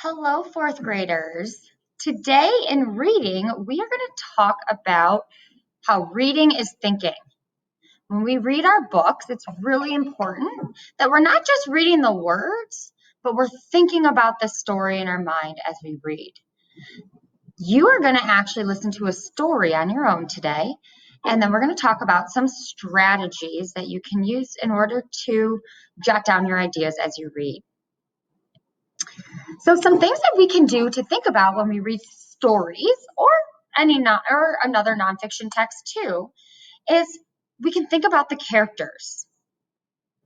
Hello, fourth graders. Today in reading, we are going to talk about how reading is thinking. When we read our books, it's really important that we're not just reading the words, but we're thinking about the story in our mind as we read. You are going to actually listen to a story on your own today, and then we're going to talk about some strategies that you can use in order to jot down your ideas as you read. So some things that we can do to think about when we read stories or another nonfiction text too is we can think about the characters.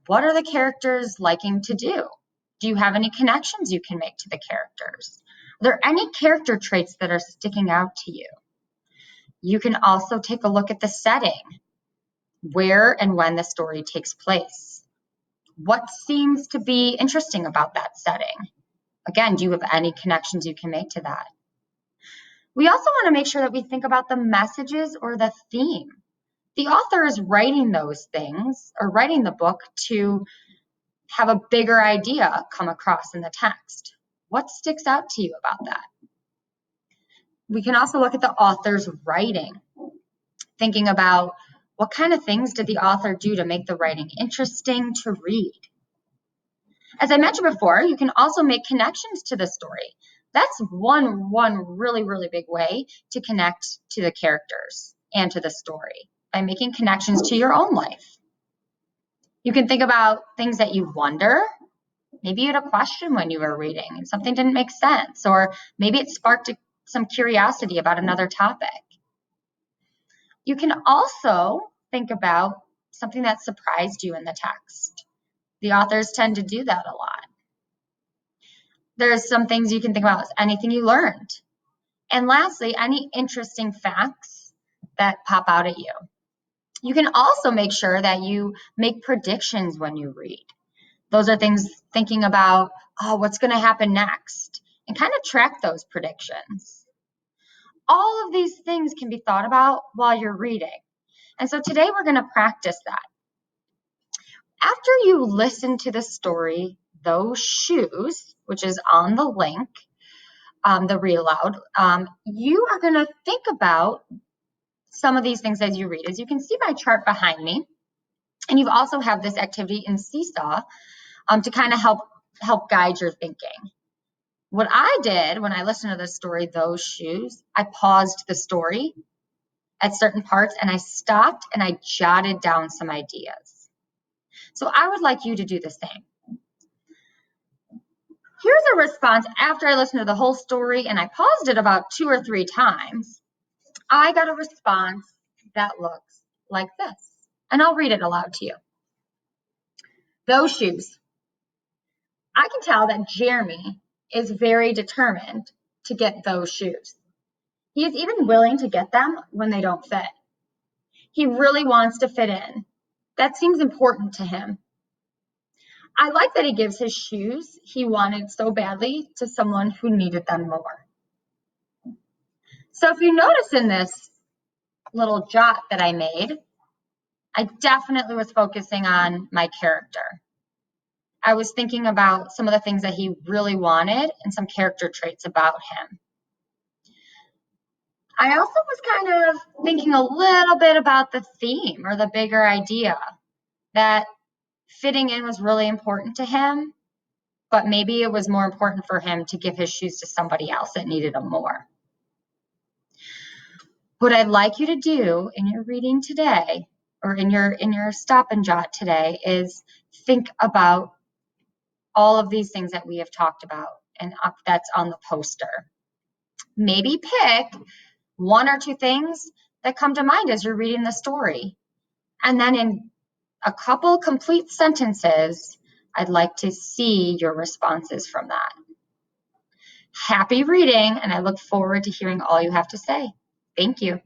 What are the characters liking to do? Do you have any connections you can make to the characters? Are there any character traits that are sticking out to you? You can also take a look at the setting, where and when the story takes place. What seems to be interesting about that setting? Again, do you have any connections you can make to that? We also want to make sure that we think about the messages or the theme. The author is writing those things or writing the book to have a bigger idea come across in the text. What sticks out to you about that? We can also look at the author's writing, thinking about what kind of things did the author do to make the writing interesting to read. As I mentioned before, you can also make connections to the story. That's one really big way to connect to the characters and to the story, by making connections to your own life. You can think about things that you wonder. Maybe you had a question when you were reading and something didn't make sense, or maybe it sparked some curiosity about another topic. You can also think about something that surprised you in the text. The authors tend to do that a lot. There's some things you can think about, anything you learned. And lastly, any interesting facts that pop out at you. You can also make sure that you make predictions when you read. Those are things thinking about, what's going to happen next, and kind of track those predictions. All of these things can be thought about while you're reading. And so today we're going to practice that. After you listen to the story, Those Shoes, which is on the link, the read aloud, you are going to think about some of these things as you read. As you can see my chart behind me, and you also have this activity in Seesaw to kind of help guide your thinking. What I did when I listened to the story, Those Shoes, I paused the story at certain parts and I stopped and I jotted down some ideas. So I would like you to do the same. Here's a response after I listened to the whole story and I paused it about 2 or 3 times. I got a response that looks like this, and I'll read it aloud to you. Those shoes. I can tell that Jeremy is very determined to get those shoes. He is even willing to get them when they don't fit. He really wants to fit in. That seems important to him. I like that he gives his shoes he wanted so badly to someone who needed them more. So if you notice in this little jot that I made, I definitely was focusing on my character. I was thinking about some of the things that he really wanted and some character traits about him. I also was kind of thinking a little bit about the theme or the bigger idea, that fitting in was really important to him, but maybe it was more important for him to give his shoes to somebody else that needed them more. What I'd like you to do in your reading today, or in your stop and jot today, is think about all of these things that we have talked about and that's on the poster. Maybe pick 1 or 2 things that come to mind as you're reading the story. And then in a couple complete sentences, I'd like to see your responses from that. Happy reading, and I look forward to hearing all you have to say. Thank you.